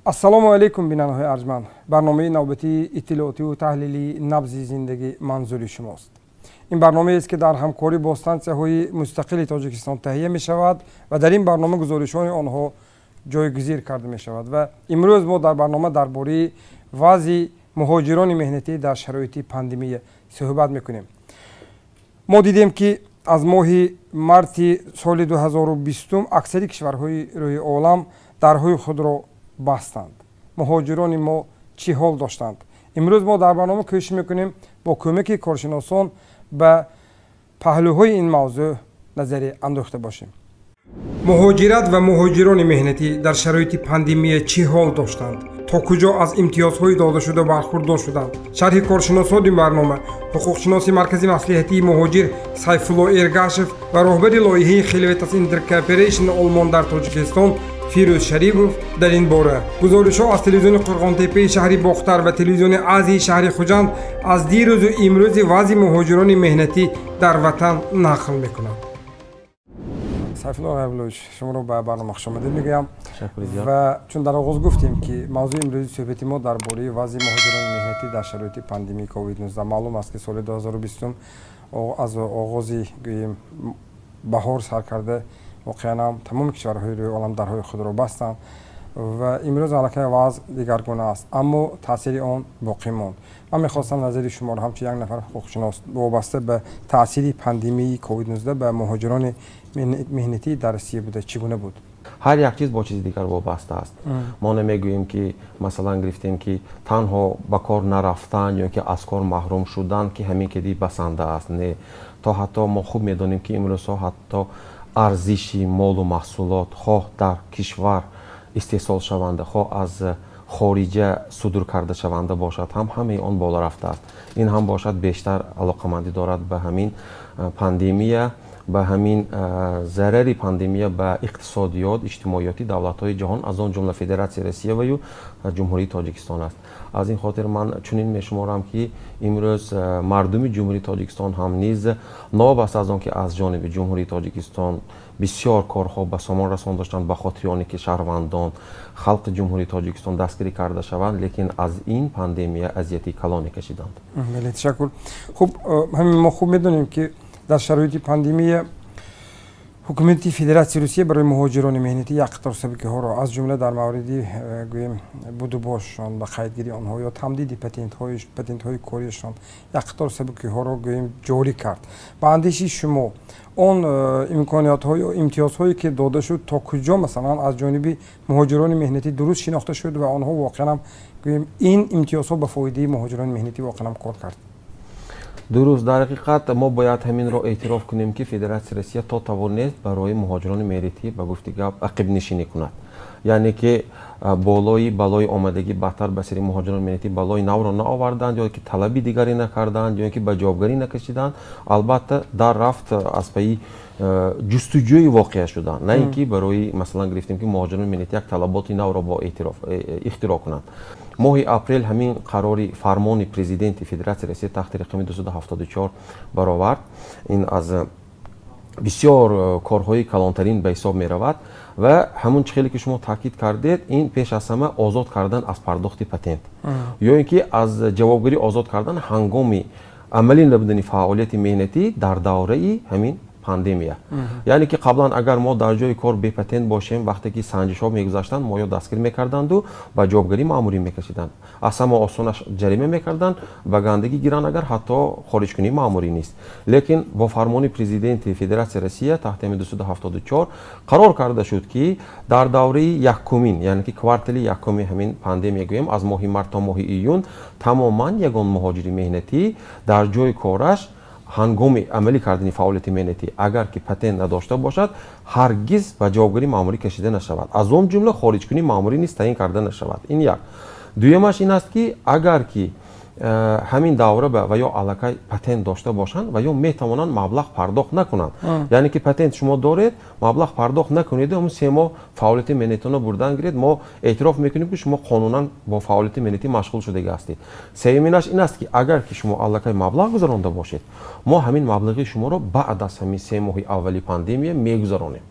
السلام علیکم بیننده ارجمند. برنامه نوبتی اطلاعاتی و تحلیلی نبض زندگی منظور شماست. این برنامه است که در همکاری با استانسیه‌های مستقل تاجیکستان تهیه می شود و در این برنامه گزارش‌های آنها جایگزین کرده می شود و امروز ما در برنامه درباره وضع مهاجران مهنتی در شرایط پاندمی صحبت می‌کنیم. ما دیدیم که از ماه مارس سال 2020 اکثر کشورهای روی عالم درهای خود را بستند. مهاجران ما چی حال داشتند؟ امروز ما در برنامه کوشش میکنیم با کمک کارشناسان به پهلوهای این موضوع نظری انداخته باشیم. مهاجرت و مهاجران مهنتی در شرایط پاندمی چی حال داشتند؟ تا کجا از امتیازهای داده شده برخوردار شدند؟ شرح کارشناسان این برنامه حقوقشناس مرکزی مصلحتی مهاجر سیفالله ارگاشف و راهبر لایحه خلوتاس اینترکاپریشن آلمان در تاجیکستان فیروز شریفوف در این باره گزارش‌ها از تلویزیون قرغانتپه شهر باختر و تلویزیون عزی شهر خوجند از دیروز و امروز وضع مهاجران مهنتی در وطن نقل می‌کنند. سیفالله قبلوش شما رو به برنامه خوش آمدید میگم و چون در آغاز گفتیم که موضوع امروزی صحبت ما درباره وضع مهاجران مهنتی در شرایط پاندمی کووید 19 معلوم است که سال 2020 از آغاز بهار سر کرده واقعا تمام کشورهای روی عالم درهای خود را بستند و امروز علاقه وضع دیگرگونه است اما تاثیر آن باقی ماند. من میخواستم نظر شما را همچون یک نفر حقوقشناس وابسته به تاثیر پاندمی کووید 19 به مهاجران مهنتی در روسیه بوده چگونه بود؟ هر یک چیز با چیز دیگر وابسته است. ما نمیگوییم که مثلا گرفتیم که تنها به کار نرفتن یا که از کار محروم شدن که همین که دی بسنده است. نه، تا حتی ما خوب میدانیم که امروز حتی ارزش مال و محصولات خواه در کشور استحصال شونده خواه از خارجه صدور کرده شونده باشد همه آن بالا رفته است. این هم باشد بیشتر علاقمندی دارد به همین پاندمی، به همین ضرر پاندمی به اقتصادیات اجتماعیاتی دولت‌های جهان از آن جمله فدراسیون روسیه و جمهوری تاجیکستان است. از این خاطر من چنین میشمارم که امروز مردم جمهوری تاجیکستان هم نیز نابسته از آن که از جانب جمهوری تاجیکستان بسیار کارها به سامان رسانده داشتند به خاطر آنی که شهروندان خلق جمهوری تاجیکستان دستگیری کرده شوند لیکن از این پاندمی اذیتی کلانی کشیدند. بله تشکر. خب همین ما خوب میدونیم که در شرایط پاندمی حکومت فدراسیون روسیه برای مهاجران مهنتی یک قطار سبکی ها را از جمله در مورد گویم بود و باششان و قیدگیری آنها یا تمدید پتنت های کاریشان یک قطار سبکی ها را گویم جاری کرد. با اندیشه شما اون امکانات های و امتیاز هایی که داده شد تا کجا مثلا از جانب مهاجران مهنتی درست شناخته شد و آنها واقعا گویم این امتیاز ها به فایده مهاجران مهنتی واقعا کار کرد؟ درست، در حقیقت ما باید همین را اعتراف کنیم که فدراسیون روسیه تا توانست برای مهاجران مهنتی به گفته گپ عقب نشینی کند. یعنی که بالای آمدگی بهتر به سری مهاجران مهنتی بالای نو را نآوردند یا که طلبی دیگری نکردند یا که به جوابگری نکشیدند، البته در رفت از پی جستجوی واقع شدند، نه اینکه برای مثلا گرفتیم که مهاجران مهنتی یک طلبات نو را با اختراع کنند. ماه اپریل همین قراری فرمان پرزیدنت فدراسیون روسیه تحت رقم 274 برآورد. این از بسیار کارهای کلانترین به حساب می رود و همون چیزی که شما تاکید کردید این پیش از همه آزاد کردن از پرداخت پتنت یا اینکه از جوابگیری آزاد کردن هنگام عملی نبودن فعالیت مهنتی در دوره همین پاندمی. یعنی که قبلا اگر ما در جای کار بی پتنت باشیم وقتی که سنجش ها میگذاشتند ما یا دستگیر میکردند و به جوابگیری ماموری میکشیدند، اصلا ما آسانش جریمه میکردند و گندگی گیران اگر حتی خارج کنی ماموری نیست. لیکن با فرمان پرزیدنت فدراسیون روسیه تحت 274 قرار کرده شد که در دوره یکمین یعنی که کوارتل یکم همین پاندمی گویم از ماه مارس تا ماه ایون تماما یگان مهاجر مهنتی در جای کارش هنگام عملی کردن فعالیت مهنتی اگر که پتنت نداشته باشد هرگز به جوابگیری ماموری کشیده نشود، از اون جمله خارج کنی ماموری نیز تعیین کرده نشود. این یک. دویمش این است که اگر که همین دوره و یا علاقه پتنت داشته باشند و یا میتوانند مبلغ پرداخت نکنند. یعنی که پتنت شما دارید مبلغ پرداخت نکنید و همون 3 ماه فعالیت مهنتی رو بردن گیرید، ما اعتراف میکنیم که شما قانونا با فعالیت مهنتی مشغول شده هستید. سومینش این است که اگر که شما علاقه مبلغ گذرانده باشید ما همین مبلغ شما رو بعد از همین 3 ماه اولی پاندمی میگذرانیم.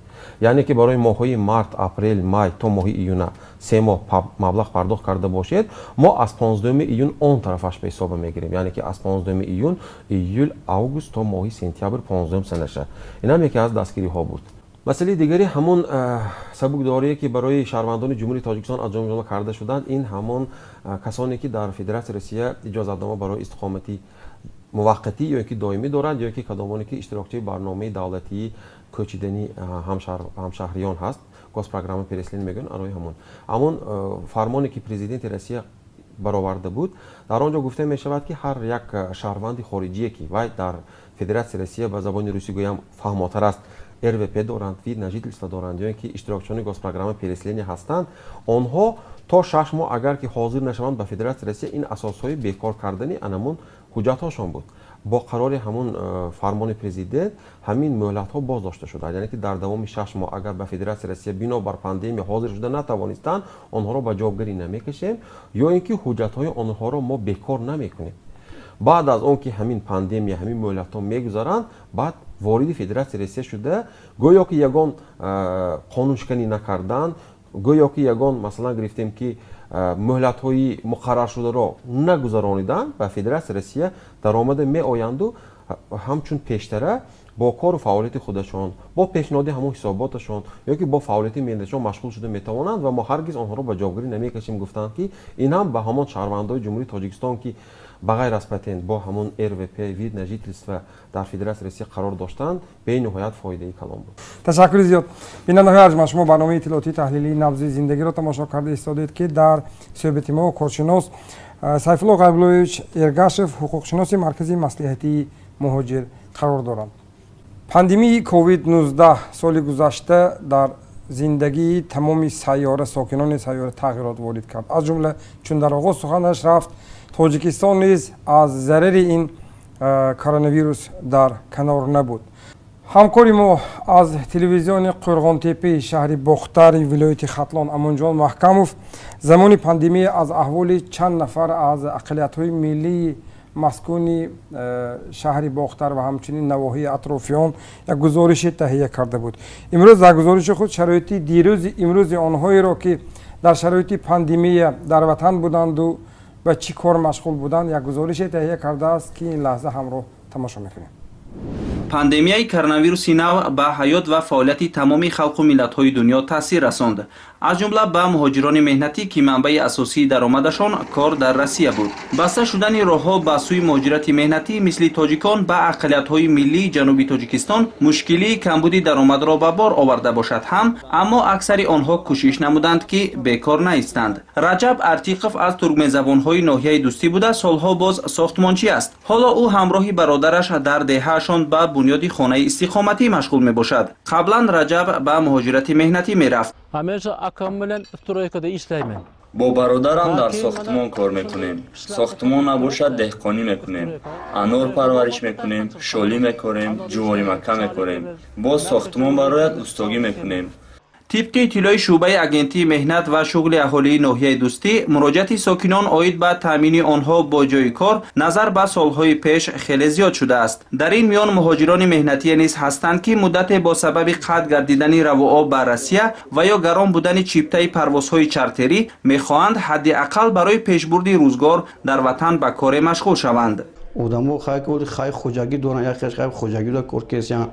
یعنی که برای ماه‌های مارت، اپریل، مای تا ماه ایون 3 ماه مبلغ پرداخت کرده باشید، ما از 15 ایون اون طرفش به حساب میگیریم. یعنی که از 15 ایون، ایول، اوگوست تا ماه سپتامبر 15 سنشه. این هم یکی از دستگیری ها بود. مسئله دیگری همون سبکداری که برای شهروندان جمهوری تاجیکستان انجام کرده شدند، این همون کسانی که در فدراسیون روسیه اجازه‌نامه برای استقامتی موقتی یا که دائمی دارند یا که کدامانی که اشتراکچی برنامه دولتی کوچیدنی همشهریان هست، گاز پروگرام پرسلین میگن برای همون فرمانی که پرزیدنت روسیه برآورده بود، در آنجا گفته می شود که هر یک شهروند خارجی که وای در فدراسیون روسیه به زبان روسی گویم فهماتر است، RVP دارند، وید نجید لیست دارند یا اینکه اشتراکچیان گاز پروگرام پرسلین هستند، آنها تا 6 ماه اگر که حاضر نشوند به فدراسیون روسیه، این اساسهای بیکار کردنی انمون حجت هاشون بود. با قرار همون فرمان پرزیدنت همین مهلت ها باز داشته شده. یعنی که در دوام 6 ماه اگر به فدراسیون روسیه بنا بر پاندمی حاضر شده نتوانستند، آنها را به جوابگیری نمیکشیم یا اینکه حجت های آنها را ما بیکار نمیکنیم. بعد از اون که همین پاندمی همین مهلت ها میگذارند، بعد وارد فدراسیون روسیه شده، گویا که یگان قانون شکنی نکردن، گویا که یگان مثلا گرفتیم که مهلت های مقرر شده را نگذرانیدن و فدراسیون روسیه در آمده می آیند و همچون پیشتره با کار و فعالیت خودشان، با پیشنهاد همون حساباتشان یا که با فعالیت میندشان مشغول شده میتوانند و ما هرگز آنها را به جوابگیری نمیکشیم. گفتند که این هم به همان شهروندان جمهوری تاجیکستان که بغیر از پتنت با همون RVP وید نجید لیست و در فدراسیون روسیه قرار داشتند، به نهایت فایده کلان بود. تشکر زیاد. بینندگان ارجمند، شما برنامه اطلاعاتی تحلیلی نبض زندگی را تماشا کرده ایستادید که در صحبت ما کارشناس سیف الله قبلویچ ارگاشف، حقوقشناس مرکزی مصلحتی مهاجر قرار دارند. پاندمی کووید 19 سال گذشته در زندگی تمام سیاره ساکنان سیاره تغییرات وارد کرد. از جمله چون در آغاز سخنش رفت، تاجیکستان نیز از ضرر این کرونا ویروس در کنار نبود. همکاری ما از تلویزیون قرغانتپی شهر باختر ولایت ختلان امانجان محکموف زمان پاندمی از احوال چند نفر از اقلیت‌های ملی مسکونی شهر باختر و همچنین نواحی اطرافیان یک گزارش تهیه کرده بود. امروز در گزارش خود شرایط دیروز امروز آنهایی را که در شرایط پاندمی در وطن بودند و به چی کار مشغول بودند یک گزارش تهیه کرده است که این لحظه همراه تماشا میکنیم. پاندمیای کرونا ویروس نو به حیات و فعالیت تمامی خلق و ملت‌های دنیا تاثیر رساند، از جمله به مهاجران مهنتی که منبع اساسی درآمدشان کار در روسیه بود. بسته شدن راه‌ها به سوی مهاجرت مهنتی مثل تاجیکان به اقلیت‌های ملی جنوبی تاجیکستان مشکلی کمبود درآمد را به بار آورده باشد هم، اما اکثر آنها کوشش نمودند که بیکار نایستند. رجب ارتیقف از ترکمن زبان‌های ناحیه دوستی بوده سالها باز ساختمانچی است. حالا او همراه برادرش در دهه‌شان به بنیاد خانه استقامتی مشغول میباشد. قبلا رجب به مهاجرت مهنتی میرفت. با برادرم در ساختمان کار میکنیم. ساختمان نباشد دهقانی میکنیم. انار پرورش میکنیم، شالی میکاریم، جواری مکه میکاریم. با ساختمان برایت استاگی میکنیم. طبق اطلاع شعبه اگنتی مهنت و شغل اهالی ناحیه دوستی، مراجعت ساکنان عاید به تامین آنها با جای کار نظر به سالهای پیش خیلی زیاد شده است. در این میان مهاجران مهنتی نیز هستند که مدت با سبب قطع گردیدن رو و آب به روسیه و یا گران بودن چیپته پروازهای چارتری میخواهند حداقل برای پیشبرد روزگار در وطن به کار مشغول شوند. آدم‌ها خیلی خوجگی دارن، یک خیلی خوجگی دارن کار کسیان.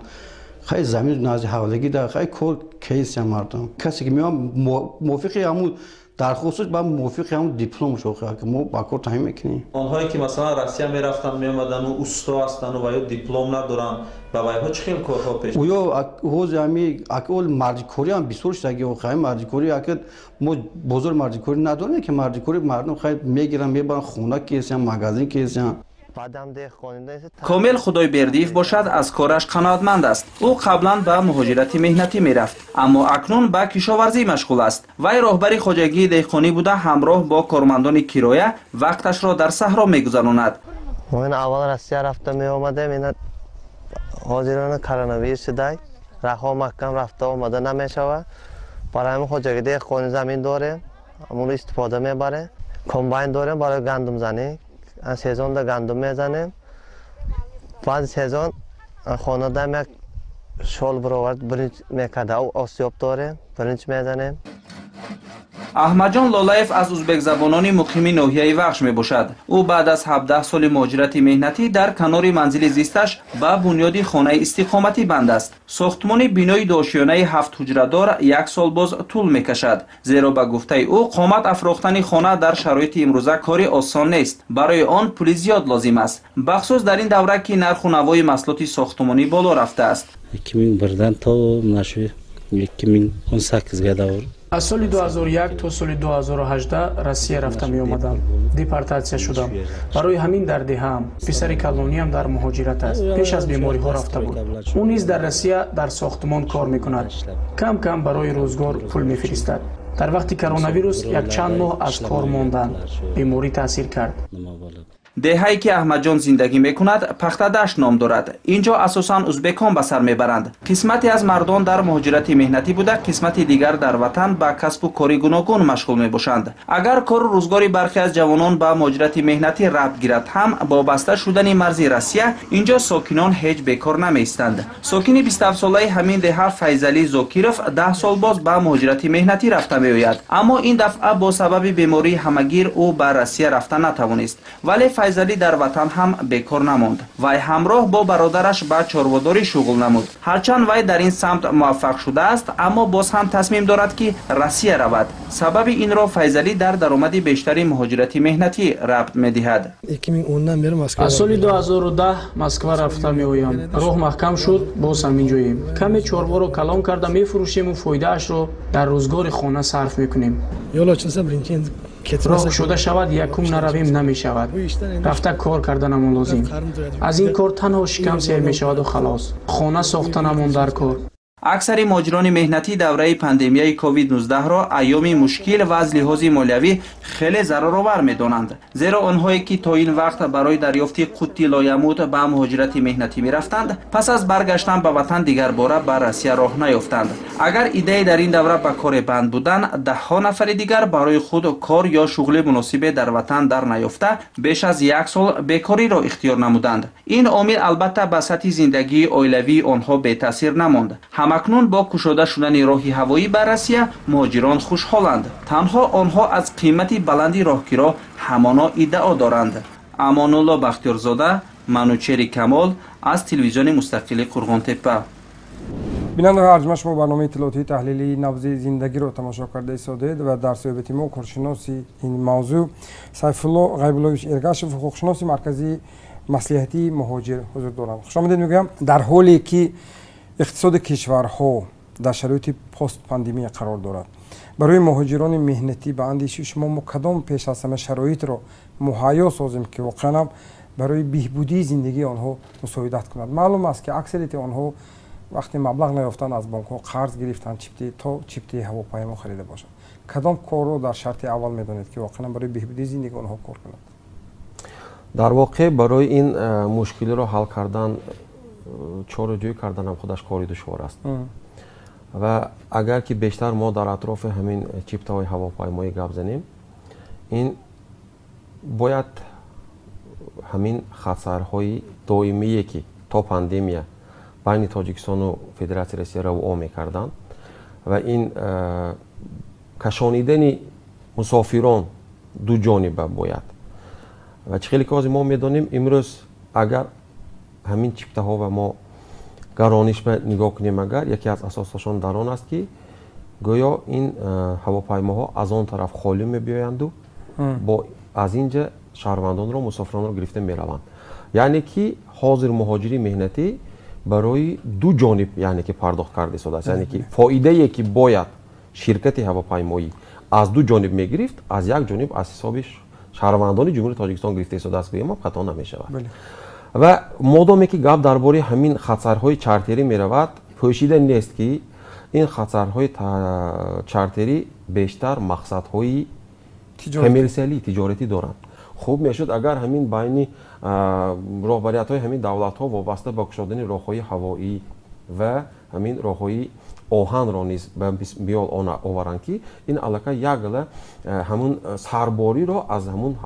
خیلی زمین نازی حوالگی داره، خیلی کار کیسیان مردم. کسی که میام موافقی همون در خصوص با موافقی همون دیپلم شوخه که ما با کار تعیین میکنیم. آنهایی که مثلا روسیه میرفتن میامدن و استا هستن و یا دیپلم ندارن، با وایها چه خیلی کارها پیش میاد. یا حوز همی اکول مردکاری هم بسیار شده و خیلی مردکاری اگه ما بزرگ مردکاری نداریم که مردکاری مردم خیلی میگیرن میبرن خونه کیسیان مغازه کیسیان. کامل خدای بردیف باشد از کارش قناعتمند است. او قبلا به مهاجرت مهنتی میرفت اما اکنون به کشاورزی مشغول است. وی راهبر خواجگی دهقانی بوده همراه با کارمندان کرایه وقتش را در صحرا میگذراند. من اول روسیه رفتم می آمدم، این حاضران کرونا ویروس شده، راه محکم رفته آمده نمیشود. برای همین خواجگی دهقانی زمین داریم، همون استفاده میبره. کمباین داریم برای گندم زنی، از سیزن در گندم میزنیم. بعد سیزن خانه داریم یک شال برآورد برنج میکرده او آسیاب داره برنج میزنیم. احمدجان لالایف از ازبک زبانان مقیم ناحیه وخش می باشد. او بعد از 17 سال مهاجرت مهنتی در کنار منزل زیستش به بنیاد خانه استقامتی بند است. ساختمان بینای داشیانه 7 حجره دار 1 سال باز طول می کشد، زیرا به گفته او قامت افراختن خانه در شرایط امروزه کاری آسان نیست. برای آن پول زیاد لازم است، بخصوص در این دوره که نرخ و نوای محصولات ساختمانی بالا رفته است. 2001 تا 2018 گداور. از سال 2001 تا سال 2018 روسیه رفته می آمدم. دیپورتاسیا شدم. برای همین در دهام پسر کلونی هم در مهاجرت است. پیش از بیماری ها رفته بود. او نیز در روسیه در ساختمان کار می کند. کم کم برای روزگار پول می فرستد. در وقت کرونا ویروس یک چند ماه از کار ماندن. بیماری تاثیر کرد. دهه‌ای که احمدجان زندگی میکند پخته دشت نام دارد. اینجا اساساً ازبکان به سر میبرند. قسمتی از مردان در مهاجرت مهنتی بوده، قسمتی دیگر در وطن به کسب و کاری گوناگون مشغول میباشند. اگر کار و روزگاری برخی از جوانان به مهاجرت مهنتی ربط گیرد هم با بسته شدن مرزی روسیه، اینجا ساکنان هیچ بیکار نمیستند. ساکن 27 ساله همین ده فیضعلی زاکیروف 10 سال باز به مهاجرت مهنتی رفته میآید، اما این دفعه با سبب بیماری همگیر او به روسیه رفته نتوانست. ولی فیضعلی در وطن هم بیکار نماند. وی همراه با برادرش به چاره‌داری شغل نمود. هرچند وی در این سمت موفق شده است، اما باز هم تصمیم دارد که روسیه رود. سبب این را فیضعلی در درآمد بیشتری مهاجرت مهنتی ربط می‌دهد. از سال 2010 مسکو رفته می‌آیم. راه محکم شد، باز هم اینجاییم. کمی چاروا رو کلان کرده می‌فروشیم و فایده‌اش رو در روزگار خانه صرف می‌کنیم. راه شده شود یکم نرویم نمی شود. رفته کار کردنمون لازم. از این کار تنها شکم سیر می شود و خلاص. خانه ساختنمون در کار. اکثر مهاجران مهنتی دوره پاندمیای کووید 19 را ایام مشکل و از لحاظ مالیوی خیلی ضررآور می‌دانند، زیرا آنهایی که تا این وقت برای دریافت قوت لایموت به مهاجرت مهنتی می‌رفتند، پس از برگشتن به وطن دیگر باره به روسیه راه نیافتند. اگر ایده در این دوره به کار بند بودن، ده ها نفر دیگر برای خود کار یا شغل مناسب در وطن در نیافته بیش از 1 سال بیکاری را اختیار نمودند. این عامل البته به سطح زندگی عائلوی آنها بی تاثیر نماند. همکنون با گشوده شدن راه هوایی به روسیه مهاجران خوشحالند. تنها آنها از قیمت بلندی راهگیرا همانا ادعا دارند. امان‌الله بختیارزاده، منوچهر کمال از تلویزیون مستقل قرغان‌تپه. بیننده ارجمند شما برنامه اطلاعاتی تحلیلی نبض زندگی رو تماشا کرده ایستادید و در صحبت ما کارشناسی این موضوع سیفالله غیب‌اللهویچ ارگاشف، حقوقشناس مرکزی مصلحتی مهاجر حضور دارند. خوش آمدید میگم. در حالی که اقتصاد کشورها در شرایط پست پاندمی قرار دارد، برای مهاجران مهنتی به اندیشه شما مقدم پیش از همه شرایط را مهیا سازیم که واقعا برای بهبودی زندگی آنها مساعدت کند. معلوم است که اکثریت آنها وقتی مبلغ نیافتند از بانک ها قرض گرفتند تا چیپتی هواپیما خریده باشند. کدام کار را در شرط اول میدانید که واقعا برای بهبودی زندگی آنها کار کند؟ در واقع برای این مشکل را حل کردن، چاره‌جویی کردن هم خودش کاری دشوار است. و اگر که بیشتر ما در اطراف همین چیپت‌های هواپیمایی گپ زنیم، این باید همین خطرهای دائمی که تا پاندمیا بین تاجیکستان و فدراسیون روسیه را او می‌کردن و این کشانیدن مسافران دو جانبه باید و خیلی که ما می‌دانیم امروز اگر همین چیپته ها و ما گرانش به نگاه کنیم، اگر یکی از اساسشان در آن است که گویا این هواپیماها از آن طرف خالی می‌بیایند و با از اینجا شهروندان را مسافران را گرفته می‌روند. یعنی که حاضر مهاجری مهنتی برای دو جانب یعنی که پرداخت کرده شده است. یعنی که فایده که باید شرکت هواپیمایی از دو جانب می‌گرفت، از یک جانب از حسابش شهروندان جمهوری تاجیکستان گرفته شده است، گویا خطا نمی‌شود. و مادامی که گپ درباره همین خطرهای چارتری می‌رود، پوشیده نیست که این خطرهای چارتری بیشتر مقصدهای کمرسیالی تجارتی دارند. خوب میشد اگر همین بین راهبریت‌های همین دولت‌ها وابسته به گشودن راه‌های هوایی و همین راه‌های آهن را نیز بیال آن آورند که این علاقه یک همون سرباری را از همون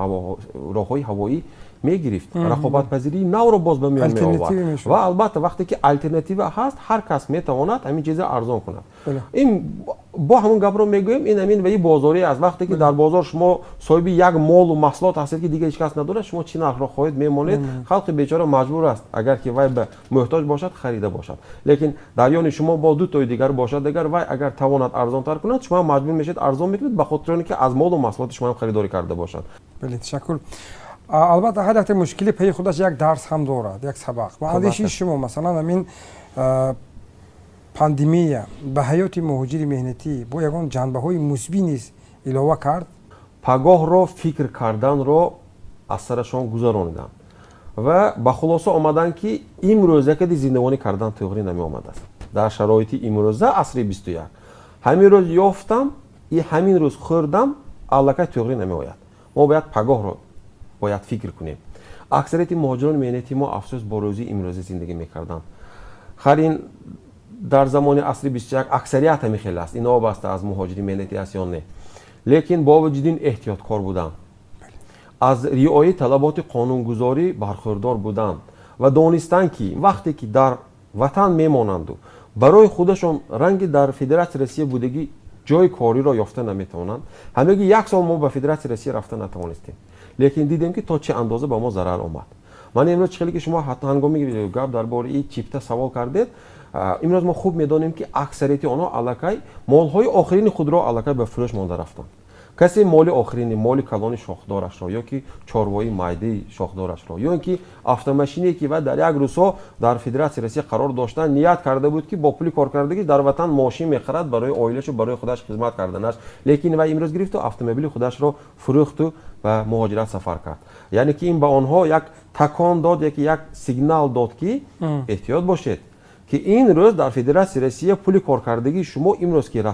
راه‌های هوایی میگرفت رقابت پذیری نو رو باز به میان می آورد و البته وقتی که الटरनेटिव هست هر کس میتواند همین چیز ارزان کند. این با همون گپ رو میگویم این همین و این بازاری است. وقتی که در بازار شما صاحب یک مال و محصولات هستید که دیگه هیچ کس نداره شما چی نرخ را خواهید میمانید. خلق بیچاره مجبور است اگر که وای به محتاج باشد خریده باشد. لیکن در میان شما با دو تا دیگر باشد دیگر وای اگر تواند ارزان تر کند شما مجبور میشید ارزان میکنید به خاطر اینکه از مال و محصولات شما هم خریداری کرده باشد. بله تشکر. البته هر یک مشکلی پی خودش یک درس هم دارد یک سبق و اندیشه شما مثلا همین پاندمی به حیات مهاجر مهنتی با یگان جنبه های مثبت نیز علاوه کرد. پگاه رو فکر کردن رو از سرشان گذراندن و به خلاصه آمدن که امروزه که زندگانی کردن تغییر نمی آمده است. در شرایط امروزه عصر 21 همین روز یافتم همین روز خوردم الکی تغییر نمی آید. ما باید پگاه رو باید فکر کنیم. اکثریت مهاجران مهنتی ما افسوس با روزی امروزه زندگی میکردن. خرین در زمان عصر 21 اکثریت هم خیلی است. این وابسته از مهاجری مهنتی است یا نه. لیکن با وجود این احتیاطکار بودن. از رعایت طلبات قانونگذاری برخوردار بودن و دانستن که وقتی که در وطن میمانند و برای خودشون رنگ در فدراسیون روسیه بودگی جای کاری را یافته نمیتونند. همگی یک سال ما به فدراسیون روسیه رفته نتوانستیم. لیکن دیدیم که تا چه اندازه با ما ضرر آمد. من امروز خیلی که شما حتی هنگامی گپ درباره این چیپتا سوال کردید امروز ما خوب میدانیم که اکثریت آنها الکی مالهای آخرین خود را الکی به فروش مانده رفتند. کسی مال آخرین مال کلان شاخدارش را یا که چاروایی مایده شاخدارش را یا اینکه автомاشینی که و در یک روز در فدراسیون روسیه قرار داشتن نیت کرده بود که با پول کارکردگی در وطن ماشین میخرد برای عائله‌اش و برای خودش خدمت کردنش لیکن و امروز گرفت و اتومبیل خودش را فروخت و به مهاجرت سفر کرد. یعنی که این به آنها یک تکان داد یک سیگنال داد که احتیاط باشید که این روز در فدراسیون روسیه پول کارکردگی شما امروز که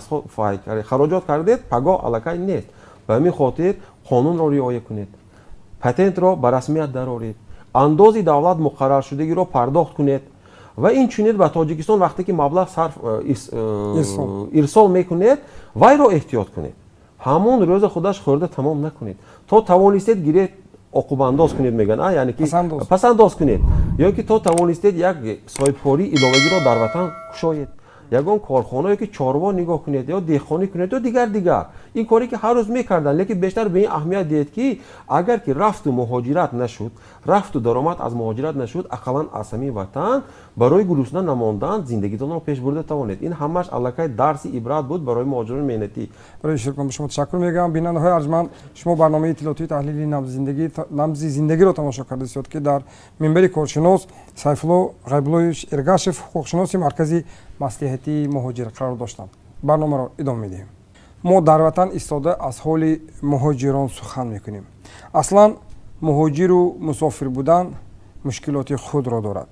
خراجات کردید پگاه الکی نیست. به همین خاطر قانون را رعایت کنید. پتنت را به رسمیت درآورید. انداز دولت مقرر شدگی را پرداخت کنید و این چنین به تاجیکستان وقتی که مبلغ صرف ارسال میکنید وای را احتیاط کنید. همون روز خودش خورده تمام نکنید. تا توانستید گیرید عقوبه انداز کنید میگن یعنی که پس انداز کنید یا که تا توانستید یک صاحبکاری ادامه‌ای را در وطن گشایید. یگان کارخانه‌ای که چاروا نگاه کنید یا دهخانی کنید یا دیگر این کاری که هر روز میکردن لیکن بیشتر به این اهمیت دید که اگر که رفت و مهاجرت نشد رفت و درآمد از مهاجرت نشد اقلا از همین وطن برای گروسنه نماندن زندگیتون رو پیش برده توانید. این همش الکی درس عبرت بود برای مهاجران مهنتی. برای شکر شما تشکر میگم. بیننده‌های ارجمند شما برنامه اطلاعاتی تحلیلی نبض زندگی رو تماشا کردید که در منبر کارشناس سیفالله غیب‌الله ارگاشف حقوقشناس مرکزی مصلحتی مهاجر قرار داشتند. برنامه را ادامه میدیم. ما در وطن ایستاده از حال مهاجران سخن میکنیم. اصلا مهاجر و مسافر بودن مشکلات خود را دارد.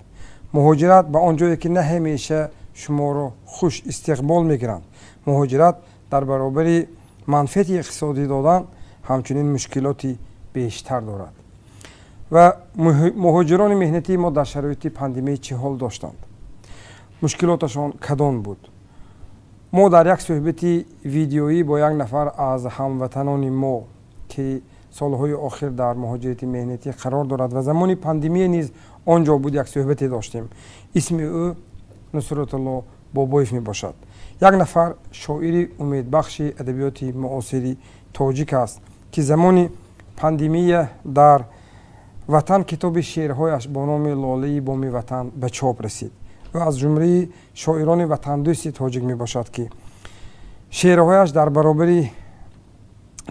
مهاجرت به آنجایی که نه همیشه شما را خوش استقبال میگیرند. مهاجرت در برابر منفعت اقتصادی دادن همچنین مشکلاتی بیشتر دارد. و مهاجران مهنتی ما در شرایط پاندمی چه حال داشتند؟ مشکلاتشان کدام بود؟ ما در یک صحبت ویدیویی با یک نفر از هموطنان ما که سالهای آخر در مهاجرت مهنتی قرار دارد و زمان پاندمی نیز آنجا بود یک صحبتی داشتیم. اسم او نصرت الله بابایف می باشد. یک نفر شاعر امیدبخش ادبیات معاصر تاجیک است که زمان پاندمی در وطن کتاب شعرهایش با نام لاله بام وطن به چاپ رسید و از جمله شاعران وطن دوست تاجیک می باشد که شعرهایش در برابر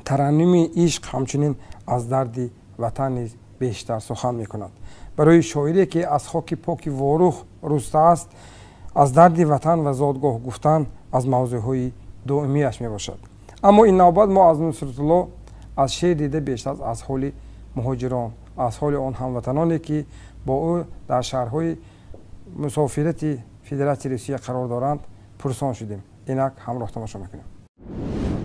ترنم عشق همچنین از درد وطن نیز بیشتر سخن می کند. برای شاعری که از خاک پاک واروخ رسته است از درد وطن و زادگاه گفتن از موضوعهای دائمیش می باشد. اما این نوبت ما از نصرت الله از شعر دیده بیشتر از حال مهاجران از حال آن هموطنانی که با او در شهرهای مسافرت فدراسیون روسیه قرار دارند پرسان شدیم. اینک همراه تماشا میکنیم.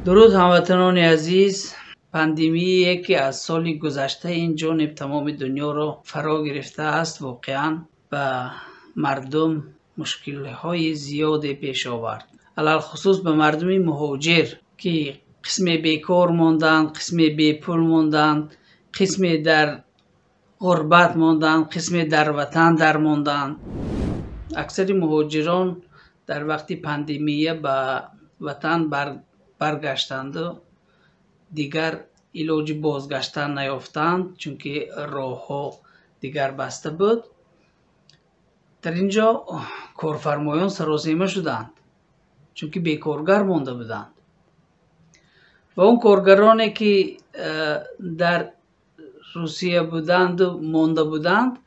درود هموطنان عزیز. پاندمی که از سال گذشته این جانب تمام دنیا را فرا گرفته است واقعا به مردم مشکل‌های زیادی پیش آورد. علل خصوص به مردم مهاجر که قسم بیکار ماندند، قسم بی پول ماندند، قسم در غربت موندند، قسمی در وطن در موندند. اکثر مهاجران در وقت پاندمیه به وطن برگشتند و دیگر علاج بازگشتن نیافتند چون که راه ها دیگر بسته بود. در اینجا کارفرمایان سراسیمه شدند چون که بیکارگر مانده بودند و اون کارگرانی که در روسیه بودند و مانده بودند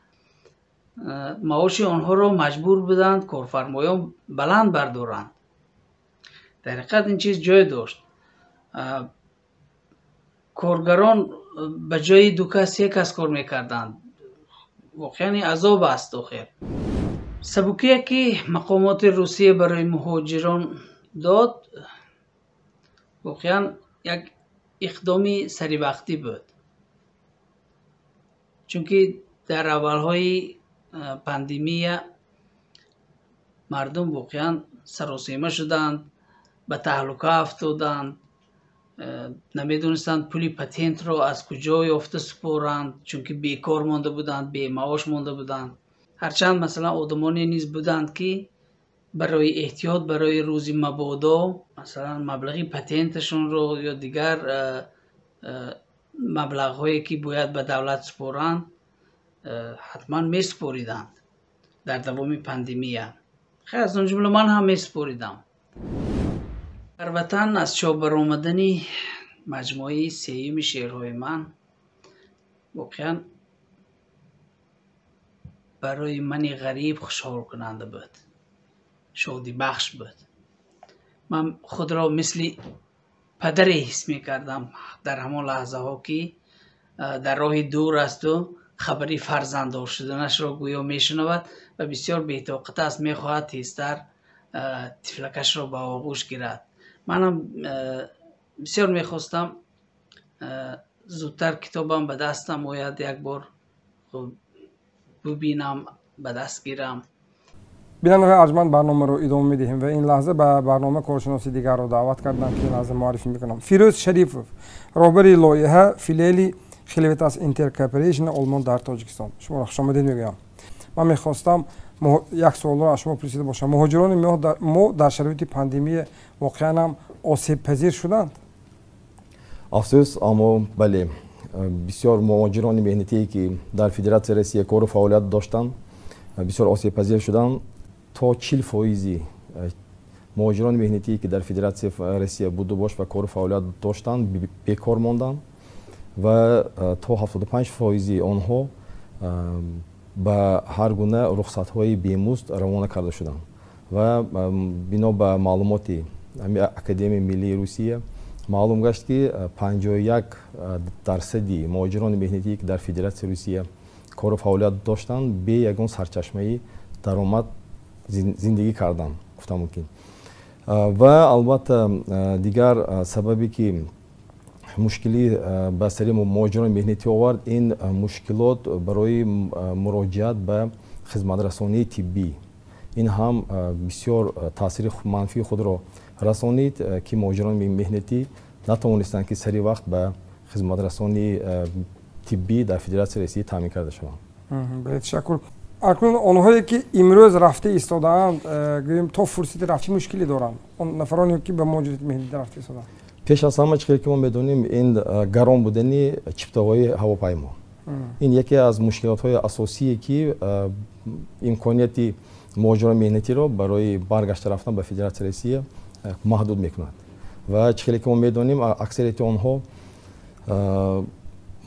معاش آنها را مجبور بودند کارفرمایان بلند بردارند. در حقیقت این چیز جای داشت. کارگران به جای دو کس یک کس کار میکردند. واقعا عذاب است. آخر سبوکی که مقامات روسیه برای مهاجران داد واقعا یک اقدامی سری وقتی بود، چون که در اولهای پاندمی مردم واقعا سراسیمه شدند، به تهلکه افتادند، نمیدونستند پولی پتنت را از کجا یافته سپارند چون که بیکار مانده بودند، بی معاش مانده بودند. هرچند مثلا آدمانی نیز بودند که برای احتیاط برای روزی مبادا مثلا مبلغی پتنتشون رو یا دیگر مبلغ هایی که باید به دولت سپارند حتما می سپاریدند در دوام پاندمی. خیلی از اون جمله من هم می سپاریدم. در وطن از چاپ برآمدن مجموعه سیوم شعرهای من واقعا برای من غریب خوشحال کننده بود، شادی بخش بود. من خود را مثل پدری حس می کردم در همان لحظه ها که در راه دور است و خبری فرزنددار شدنش را گویا می شنود و بسیار بی‌طاقت است، می خواهد تیزتر تفلکش را به آغوش گیرد. منم بسیار می خواستم زودتر کتابم به دستم آید، یک بار ببینم، به دست گیرم. بیننده ارجمند برنامه رو ادامه میدهیم و این لحظه به برنامه کارشناسی دیگر رو دعوت کردم که لحظه معرفی میکنم. فیروز شریفوف، رهبر لایحه فیلیلی خلیوتاس اینترکاپریشن آلمان در تاجیکستان. شما را خوش آمدید میگویم. من میخواستم یک سوال را از شما پرسیده باشم. مهاجران ما در شرایط پاندمی واقعا هم آسیب پذیر شدند؟ افسوس، اما بله، بسیار مهاجران مهنتی که در فدراسیون روسیه کار و فعالیت داشتند بسیار آسیب پذیر شدند. تا 40% مهاجران مهنتی که در فدراسیون روسیه بود و باش و کار و فعالیت داشتند بیکار ماندند و تا 75% آنها به هر گونه رخصت‌های بیمزد روانه کرده شدند و بنا به معلومات اکادمی ملی روسیه معلوم گشت که 51% مهاجران مهنتی که در فدراسیون روسیه کار و فعالیت داشتند به یگان سرچشمه درآمد زندگی کردن گفتم ممکن. و البته دیگر سببی که مشکلی به سر مهاجران مهنتی آورد این مشکلات برای مراجعت به خدمترسانی طبی، این هم بسیار تاثیر منفی خود را رسانید که مهاجران مهنتی نتوانستند که سری وقت به خدمترسانی طبی در فدراسیون روسیه تامین کرده شوند. بله، تشکر. اکنون آنهایی که امروز رفته ایستادند گوییم تا فرصت رفتی مشکلی دارند، اون نفرانی که به مهاجرت مهنتی رفته ایستادند. پیش از همه چیزی که ما میدونیم این گران بودن چپتاهای هواپیما، این یکی از مشکلات های اساسی که امکانیت مهاجران مهنتی را برای برگشت رفتن به فدراسیون روسیه محدود میکند و چیزی که ما میدونیم اکثریت آنها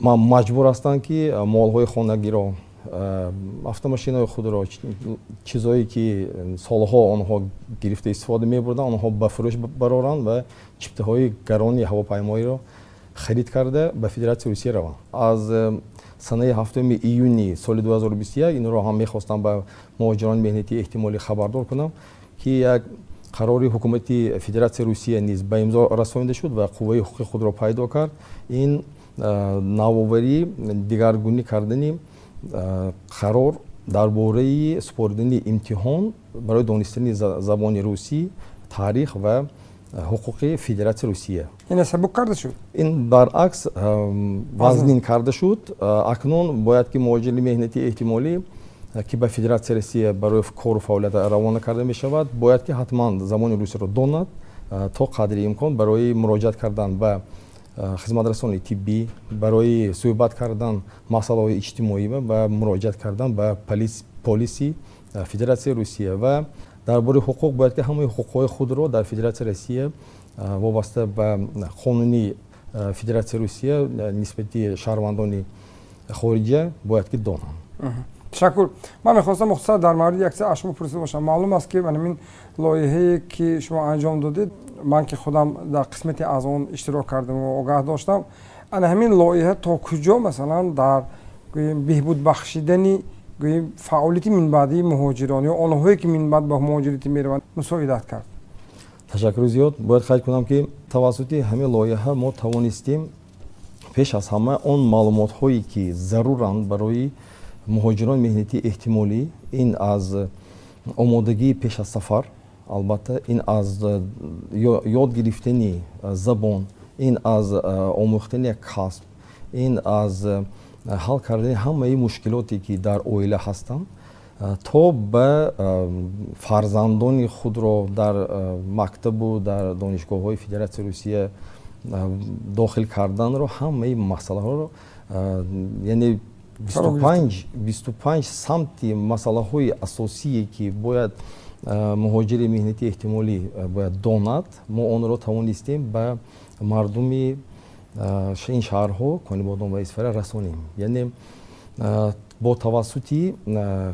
مجبور هستند که مال های خانگی را، автомашинаи худро, чизое ки солҳо онҳо гирифта истифода мебурданд, онҳо ба фурӯш бароранд ва чиптаҳои гарони ҳавопаймоиро харид карда ба Федератсияи Русия раванд. Аз санаи 7 июни соли 2021 инро ҳам мехостам ба муҳоҷирони меҳнатӣ эҳтимолӣ хабардор кунам ки як қарори ҳукумати Федератсияи Русия низ ба имзо расонида шуд ва қувваи ҳуқуқи худро пайдо кард. Ин навоварӣ дигаргунӣ кардани қарор дар бораи супоридани имтиҳон барои донистани забони русӣ, таърих ва ҳуқуқи Федератсияи Русия. ин сабук карда шуд. ин баръакс вазнин карда шуд. акнун бояд ки муҳоҷири меҳнати эҳтимолӣ ки ба Федератсияи Русия барои кору фаъолият равона карда мешавад, бояд ки ҳатман забони русиро донад то қадри имкон барои муроҷиат кардан ба хизматрасони тиббӣ, барои суҳбат кардан масъалаҳои иҷтимоӣ ва муроҷиат кардан ба полиси Федератсияи Русия ва дар бораи ҳуқуқ бояд ки ҳамаи ҳуқуқҳои худро дар Федератсияи Русия вобаста ба қонуни Федератсияи Русия нисбати шаҳрвандони хориҷа бояд ки донанд. ташаккур. ман мехостам мухтасар дар мавриди як аз шумо пурсида бошам. маълум аст ки ин лоиҳае ки шумо анҷом додед, ман ки худам дар қисмати аз он иштирок кардам ва огаҳ доштам, ана ҳамин лоиҳа то куҷо масалан дар беҳбудбахшидани фаъолияти минбаъдии муҳоҷирон ё онҳое ки минбаъд ба муҳоҷиратӣ мераванд мусоидат кард? ташаккури зиёд. бояд қайд кунам ки тавассути ҳамин лоиҳа мо тавонистем пеш аз ҳама он маълумотҳое ки заруранд барои муҳоҷирони меҳнати эҳтимолӣ, ин аз омодагии пеш аз сафар, албатта ин аз ёд гирифтани забон, ин аз омӯхтани касб, ин аз ҳал кардани ҳамаи мушкилоте ки дар оила ҳастанд, то ба фарзандони худро дар мактабу дар донишгоҳҳои Федератсияи Русия дохил карданро, ҳамаи масъалаҳоро, яъне 25 самти масъалаҳои асосие ки бояд муҳоҷири меҳнати эҳтимолӣ бояд донад, мо онро тавонистем ба мардуми ин шаҳрҳо Конибодон ва Исфара расонем. яъне бо тавассути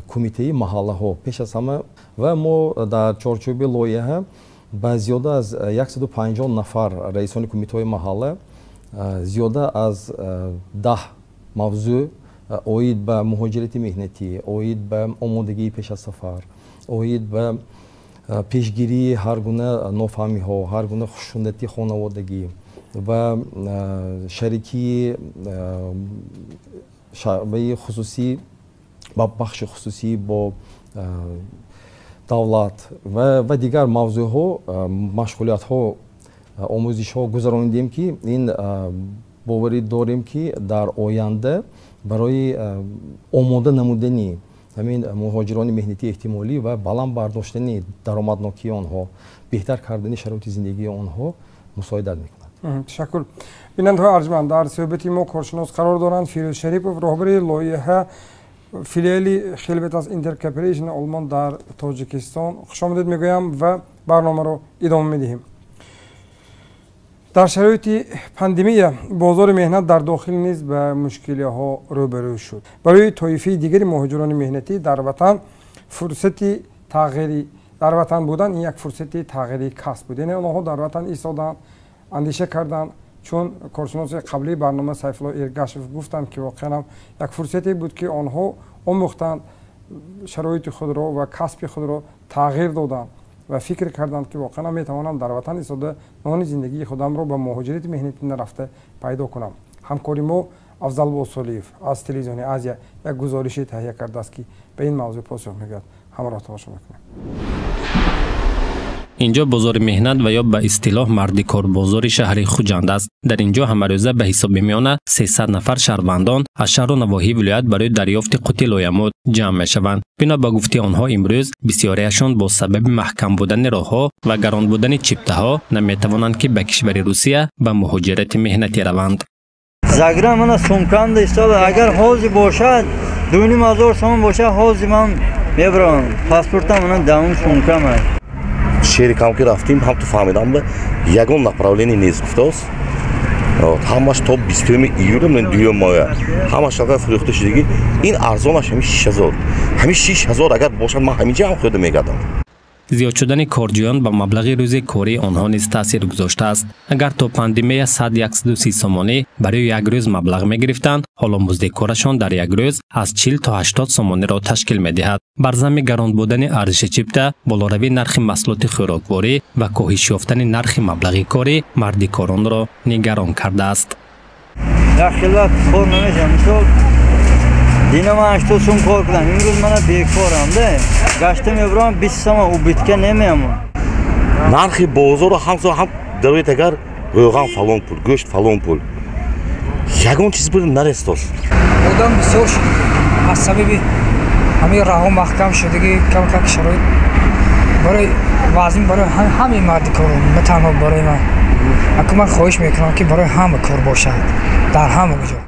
кумитаи маҳаллаҳо пеш аз ҳама ва мо дар чорчӯби лоиҳа ба зиёда аз 150 нафар раисони кумитаҳои маҳалла, зиёда аз 10 мавзӯъ оид ба муҳоҷирати меҳнатӣ, оид ба омодагии пеш аз сафар, оид ба пешгирии ҳар гуна нофаҳмиҳо, ҳар гуна хушунатии хонаводагӣ ва шарикии шаъбаи хусусӣ ба бахши хусусӣ бо давлат ва дигар мавзӯъҳо, машғулиятҳо, омӯзишҳо гузарондем ки ин боварӣ дорем ки дар оянда барои омода намудани ҳамин муҳоҷирони меҳнати эҳтимолӣ ва баланд бардоштани даромаднокии онҳо, беҳтар кардани шароити зиндагии онҳо мусоидат мекунад. ташаккур. бинандаҳои арҷманд, дар суҳбати мо коршинос қарор доранд Фирӯз Шарипов, роҳбари лоиҳа филиали Хелбетас Интеркорпорейтшн Олмон дар Тоҷикистон. хушомадед мегӯям ва барномаро идома медиҳем. дар шароити пандемия бозори меҳнат дар дохил низ ба мушкилиҳо рӯбарӯ шуд. барои тоифаи дигари муҳоҷирони меҳнатӣ дар ватан будан ин як фурсати тағйири касб буд. яъне онҳо дар ватан истодан андеша карданд, чун коршиноси қаблии барнома Сайфулло Эргашев гуфтанд ки воқеан як фурсате буд ки онҳо омӯхтанд, шароити худро ва касби худро тағйир доданд ва фикр карданд ки воқеан метавонам дар ватан истода нони зиндагии худамро ба муҳоҷирати меҳнатӣ нарафта пайдо кунам. ҳамкори мо Афзал Босолиев аз телевизиони Азия як гузорише таҳия кардааст ки ба ин мавзӯъ посух мегӯяд. ҳамроҳ тамошо мекунем. инҷо бозори меҳнат ва ё ба истилоҳ марди корбозори шаҳри Хуҷанд аст. дар инҷо ҳамарӯза ба ҳисоби миёна 300 нафар шаҳрвандон аз шаҳру навоҳии вилоят барои дарёфти қути лоямуд ҷамъ мешаванд. бино ба гуфти онҳо имрӯз бисёриашон бо сабаби маҳкам будани роҳҳо ва гарон будани чиптаҳо наметавонанд ки ба кишвари Русия ба муҳоҷирати меҳнатӣ раванд. загра мана сумкамда истода, агар ҳози бошад 2500 сомон бошад, ҳози ман мебарам. Паспортам мана дамун сумкам аст. шерикам ки рафтим, ҳам ту фаҳмидам ба ягон направление нест гуфтааст. ҳамаш то 20 июля мен 2 моя ҳамаш агар фурӯхта шудагӣ ин арзонаш ҳами 6000. ҳами 6000 агар бошад ман ҳаминҷа ҳам хӯда мегардам. зиёд шудани корҷӯён ба маблағи рӯзи кории онҳо низ таъсир гузоштааст. агар то пандемия 100-130 сомонӣ барои як рӯз маблағ мегирифтанд, ҳоло музди корашон дар як рӯз аз 40 то 80 сомониро ташкил медиҳад. бар замми гарон будани арзиши чипта, болоравии нархи маҳсулоти хӯрокворӣ ва коҳиш ёфтани нархи маблағи корӣ марди коронро нигарон кардааст. як хилвақт кор намешавам. мисол дина ман 80 сум кор кардам, имрӯз мана бекорам да. гашта мебарам 20 сомон убитка немеам. нархи бозор ҳамсо ҳам дарои тагар рӯған фалон пул гӯшт фалон пул ягон чиз буд нарестос одам бисёр шуд аз сабаби ҳамин раҳо маҳкам шудагӣ кам шароит барои вазн барои ҳамаи марди кор на танҳо барои ман ҳукумат хоҳиш мекунам ки барои ҳама кор бошад дар ҳама ҷо.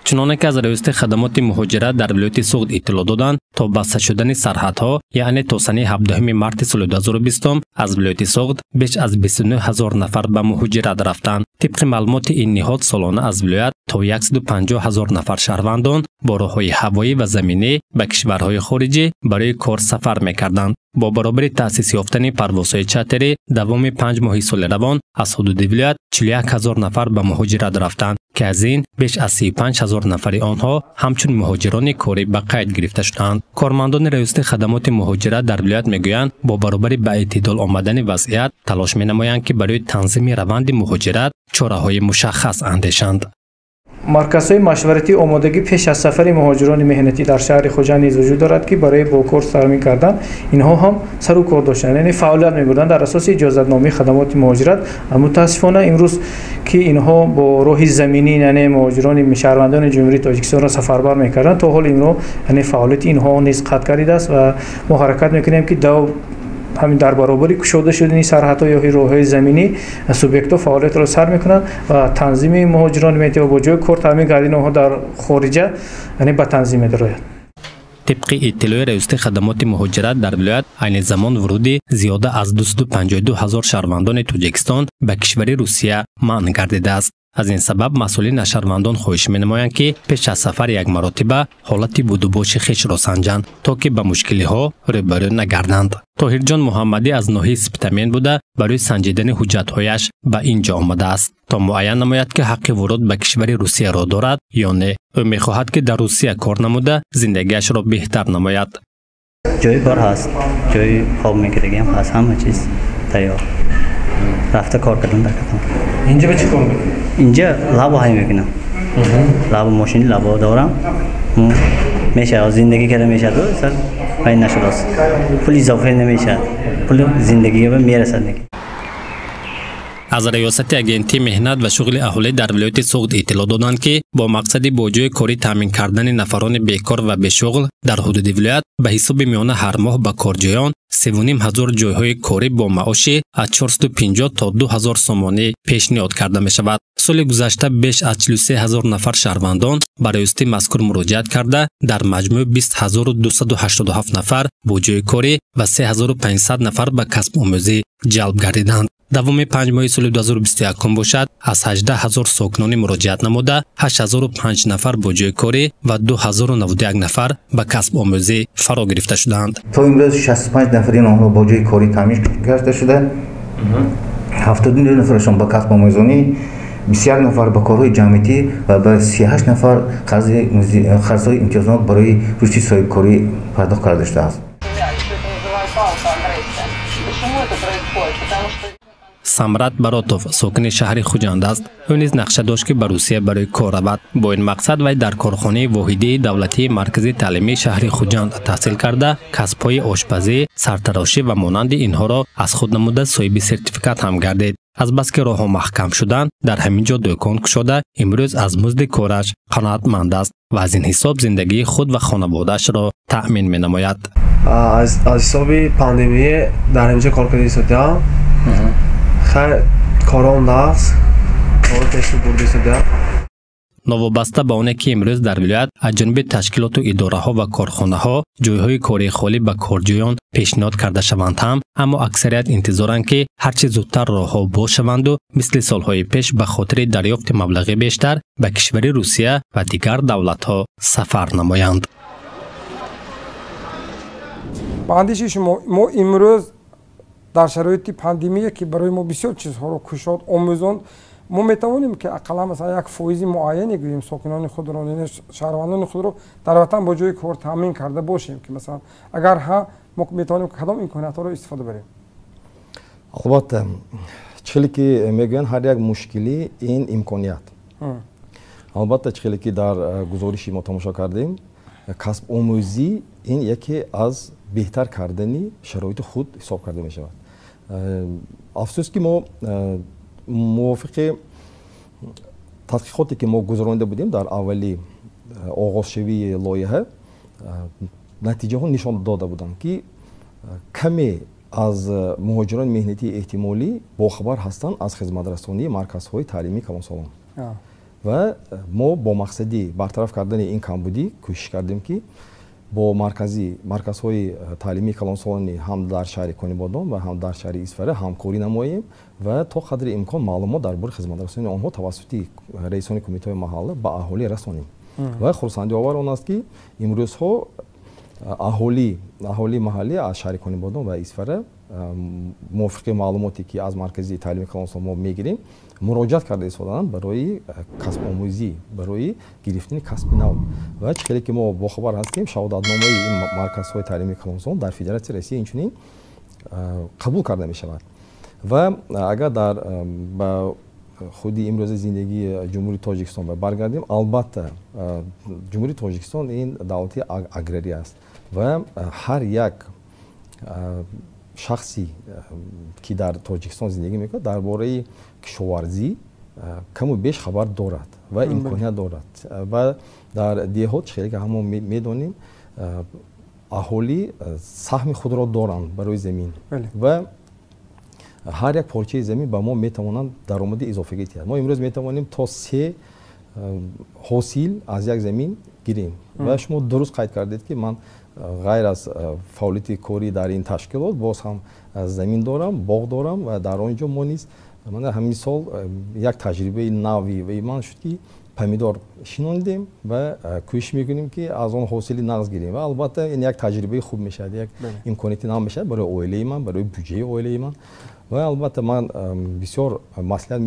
чуноне ки аз раёсати хадамоти муҳоҷират дар вилояти суғд иттилоъ доданд то баста шудани сарҳадҳо яъне то санаи 17 марти соли 2020 аз вилояти суғд беш аз 29 000 нафар ба муҳоҷират рафтанд. тибқи маълумоти ин niҳод солона аз вилоят то 150 000 нафар шаҳрвандон бо роҳҳои ҳавоӣ ва заминӣ ба кишварҳои хориҷӣ барои кор сафар мекарданд. бо баробари таъсис ёфтани парвозҳои чартерӣ давоми 5 моҳи соли равон аз ҳудуди вилоят 41 000 нафар ба муҳоҷират рафтанд ки аз ин беш аз 35 000 нафари онҳо ҳамчун муҳоҷирони корӣ ба қайд гирифта шуданд. кормандони раёсати хадамоти муҳоҷират дар вилоят мегӯянд бо баробари ба эътидол омадани вазъият талош менамоянд ки барои танзими раванди муҳоҷират чораҳои мушаххас андешанд. марказҳои машваратӣ омодагӣ пеш аз сафари муҳоҷирони меҳнатӣ дар шаҳри хуҷанд низ вуҷуд дорад ки барои бо кор тармин кардан инҳо ҳам сару кор доштанд яъне фаъолият мебурданд дар асоси иҷозатномаи хадамоти муҳоҷират. мутаассифона имрӯз ки инҳо бо роҳи заминӣ яъне муҳоҷирони шаҳрвандони ҷумҳурии тоҷикистонро сафарбар мекарданд то ҳоли имро яъне фаъолияти инҳо низ қатъ гардидааст ва мо ҳаракат мекунем ки ҳамин дар баробари кушода шудани сарҳадҳо ё роҳҳои заминӣ субъектҳо фаъолиятро сар мекунанд ва танзими муҳоҷирони метавон бо ҷои кор таъмин кардани онҳо дар хориҷа яъне ба танзим медарояд. тибқи иттилои раёсати хадамоти муҳоҷират дар вилоят айни замон вуруди зиёда аз 252 000 шаҳрвандони тоҷикистон ба кишвари русия манъ гардидааст. аз ин сабаб масъулини аз шаҳрвандон хоҳиш менамоянд ки пеш аз сафар як маротиба ҳолати будубоши хишро санҷанд то ки ба мушкилиҳо рӯбарӯ нагарданд. тоҳирҷон муҳаммадӣ аз ноҳияи Спитамен буда барои санҷидани ҳуҷҷатҳояш ба ин ҷо омадааст то муайян намояд ки ҳаққи вуруд ба кишвари русияро дорад ё не. ӯ мехоҳад ки дар русия кор намуда зиндагиашро беҳтар намояд. ҷои кор ҳаст, ҷои хоб мегирагиам ҳаст, ҳама чиз тайёр. рафта кор кардан дакатам. инҷа ба чӣ кор мекунӣ? инҷа лабо ҳай мекунам. лабо мошини лабо дорам. мешавад зиндагӣ карда мешавад сар ҳай нашудааст. пул изофа намешавад. пул зиндагига мерасад. аз раёсати агентии меҳнат ва шуғли аҳолӣ дар вилояти суғд иттилоъ доданд ки бо мақсади бо ҷои корӣ таъмин кардани нафарони бекор ва бешуғл дар ҳудуди вилоят ба ҳисоби миёна ҳар моҳ ба корҷоён 3500 ҷойҳои корӣ бо маоши аз 450 то 2000 сомонӣ пешниҳод карда мешавад. соли гузашта беш аз 43 000 нафар шаҳрвандон ба раёсати мазкур муроҷиат карда дар маҷмӯъ 20287 нафар бо ҷои корӣ ва 3500 нафар ба касбомӯзӣ ҷалб гардиданд. давоми 5 моҳи соли 2021 бошад аз 18 000 сокинонӣ муроҷиат намуда 8005 нафар бо ҷои корӣ ва 2091 нафар ба касбомӯзӣ фаро гирифта шуданд. то имрӯз 65 нафари онҳо бо ҷои корӣ таъмин карда шуда 72 нафарашон ба касбомӯзонӣ 21 нафар ба корҳои ҷамъиятӣ ва ба 38 нафар қарзҳои имтиёзот барои рушди соҳибкорӣ пардохт карда шудааст. самрат баротов сокини шаҳри хуҷанд аст. ӯ низ нақша дошт ки ба русия барои кор равад. бо ин мақсад вай дар корхонаи воҳидии давлатии маркази таълимии шаҳри хуҷанд таҳсил карда касбҳои ошпазӣ, сартарошӣ ва монанди инҳоро аз худ намуда соҳиби сертификат ҳам гардид. азбаски роҳҳо маҳкам шуданд дар ҳамин ҷо дӯкон кушода имрӯз аз музди кораш қаноатманд аст ва аз ин ҳисоб зиндагии худ ва хонаводаашро таъмин менамояд. аз ҳисоби пандемия дар ҳаминҷо кор карда истодаам. хай кором нағз кор пешни бурда истодаам. новобаста ба оне ки имрӯз дар вилоят аз ҷониби ташкилоту идораҳо ва корхонаҳо ҷойҳои кории холӣ ба корҷоён пешниҳод карда шаванд ҳам, аммо аксарият интизоранд ки ҳарчи зудтар роҳҳо боз шаванду мисли солҳои пеш ба хотири дарёфти маблағи бештар ба кишвари русия ва дигар давлатҳо сафар намоянд. ба андеши шумо мо имрӯз дар шароити пандемия ки барои мо бисёр чизҳоро кушод омӯзонд мо метавонем ки ақаллан масалан як фоизи муайяне гӯем сокинони худро шаҳрвандони худро дар ватан бо ҷои кор таъмин карда бошем ки масалан агар ҳа мо метавонем кадом имкониятҳоро истифода барем. албатта чихеле ки мегӯянд ҳар як мушкилӣ ин имконият. албатта чихеле ки дар гузориши мо тамошо кардем касбомӯзӣ ин яке аз беҳтар кардани шароити худ ҳисоб карда мешавад. афсӯс ки мо мувофиқи тадқиқоте ки мо гузаронда будем дар аввали оғозшавии лоиҳа натиҷаҳо нишон дода буданд ки каме аз муҳоҷирони меҳнатии эҳтимолӣ бохабар ҳастанд аз хизматрасонии марказҳои таълимии калонсолон ва мо бо мақсади бартараф кардани ин камбудӣ кӯшиш кардем ки бо марказҳои таълимии калонсолони ҳам дар шаҳри Конибодон ва ҳам дар шаҳри Исфара ҳамкорӣ намоем ва то қадри имкон маълумот дар бораи хизматрасонии онҳо тавассути раисони кумитаҳои маҳалла ба аҳолӣ расонем ва хурсандиовар он аст ки имрӯзҳо аҳолии маҳаллӣ аз шаҳри Конибодон ва Исфара мувофиқи маълумоте ки аз маркази таълими калонсолон мо мегирем муроҷиат карда истодаанд барои касбомӯзӣ барои гирифтани касби нав ва чӣ хеле ки мо бохабар ҳастем шаҳодатномаи ин марказҳои таълими калонсолон дар Федератсияи Россия инчунин қабул карда мешавад ва агар дар ба худи имрӯза зиндагии ҷумҳурии Тоҷикистон баргардем албатта ҷумҳурии Тоҷикистон ин давлати аграрӣ аст ва ҳар як шахси ки дар Тоҷикистон зиндагӣ мекунад дар бораи кишоварзӣ каму беш хабар дорад ва имконият дорад ва дар деҳот чӣ хеле ки ҳамон медонем аҳолӣ саҳми худро доранд барои замин ва ҳар як порчаи замин ба мо метавонанд даромади изофига диҳад. Мо имрӯз метавонем то 3 ҳосил аз як замин гирем ва шумо дуруст қайд кардед ки ман ғайр аз фаъолияти кори дар ин ташкилот боз ҳам замин дорам, боғ дорам ва дар он ҷо мо низ ҳамин сол як таҷрибаи нави ва ман шуд ки помидор шинондем ва кӯшиш мекунем ки аз он ҳосили нағз гирем ва албатта ин як таҷрибаи хуб мешавад, як имконияти нав мешавад барои оилаи ман, барои буҷаи оилаи ман ва албатта ман бисёр маслиҳат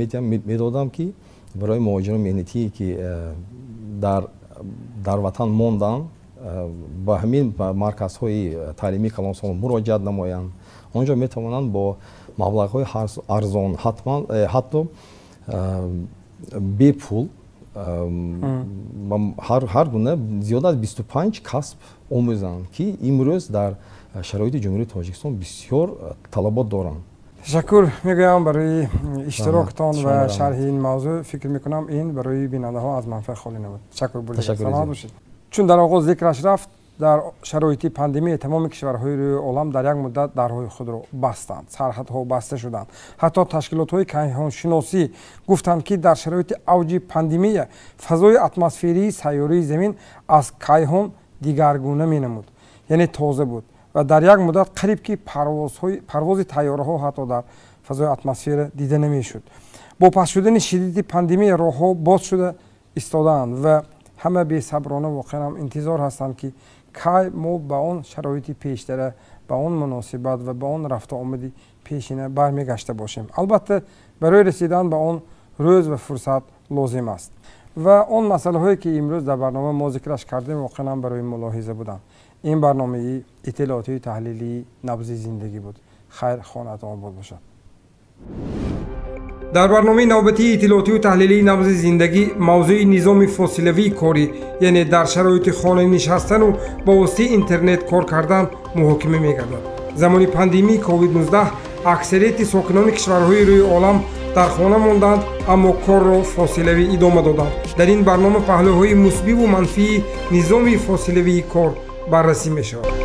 медодам ки барои муҳоҷирони меҳнатие ки дар ватан монданд ба ҳамин марказҳои таълимии калонсолон муроҷиат намоянд. Он ҷо метавонанд бо маблағҳои арзон ҳатто бепул ҳар гуна зиёда аз 25 касб омӯзанд ки имрӯз дар шароити ҷумҳурии Тоҷикистон бисёр талабот доранд. ташаккур мегӯям барои иштирокатон ва шарҳи ин мавзӯъ. фикр мекунам ин барои бинандаҳо аз манфиат холи набуд. ташаккур бурдед. саломат бошед. чун дар оғоз зикраш рафт, дар шароити пандемия тамоми кишварҳои рӯи олам дар як муддат дарҳои худро бастанд, сарҳадҳо баста шуданд. ҳатто ташкилотҳои кайҳоншиносӣ гуфтанд ки дар шароити авҷи пандемия фазои атмосферии сайёраи замин аз кайҳон дигаргуна менамуд, яъне тоза буд ва дар як муддат қариб ки парвози тайёраҳо ҳатто дар фазои атмосфера дида намешуд. бо пас шудани шиддати пандемия роҳҳо боз шуда истодаанд ва ҳама бесаброна воқеан ҳам интизор ҳастанд ки кай мо ба он шароити пештара, ба он муносибат ва ба он рафту омади пешина бармегашта бошем. албатта барои расидан ба он рӯз ва фурсат лозим аст ва он масъалаҳое ки имрӯз дар барнома мо зикраш кардем воқеан ҳам барои мулоҳиза буданд. ин барномаи иттилоотии таҳлилии набзи зиндагӣ буд. хайр, хонатон обод бошад. дар барномаи навбатии иттилоотию таҳлилии набзи зиндагӣ мавзӯи низоми фосилавии корӣ, яъне дар шароити хона нишастану ба воситаи интернет кор кардан муҳокима мегардад. замони пандемии COVID-19 аксарияти сокинони кишварҳои рӯи олам дар хона монданд, аммо корро фосилавӣ идома доданд. дар ин барнома паҳлӯҳои мусбиву манфии низоми фосилавии кор баррасӣ мешавад.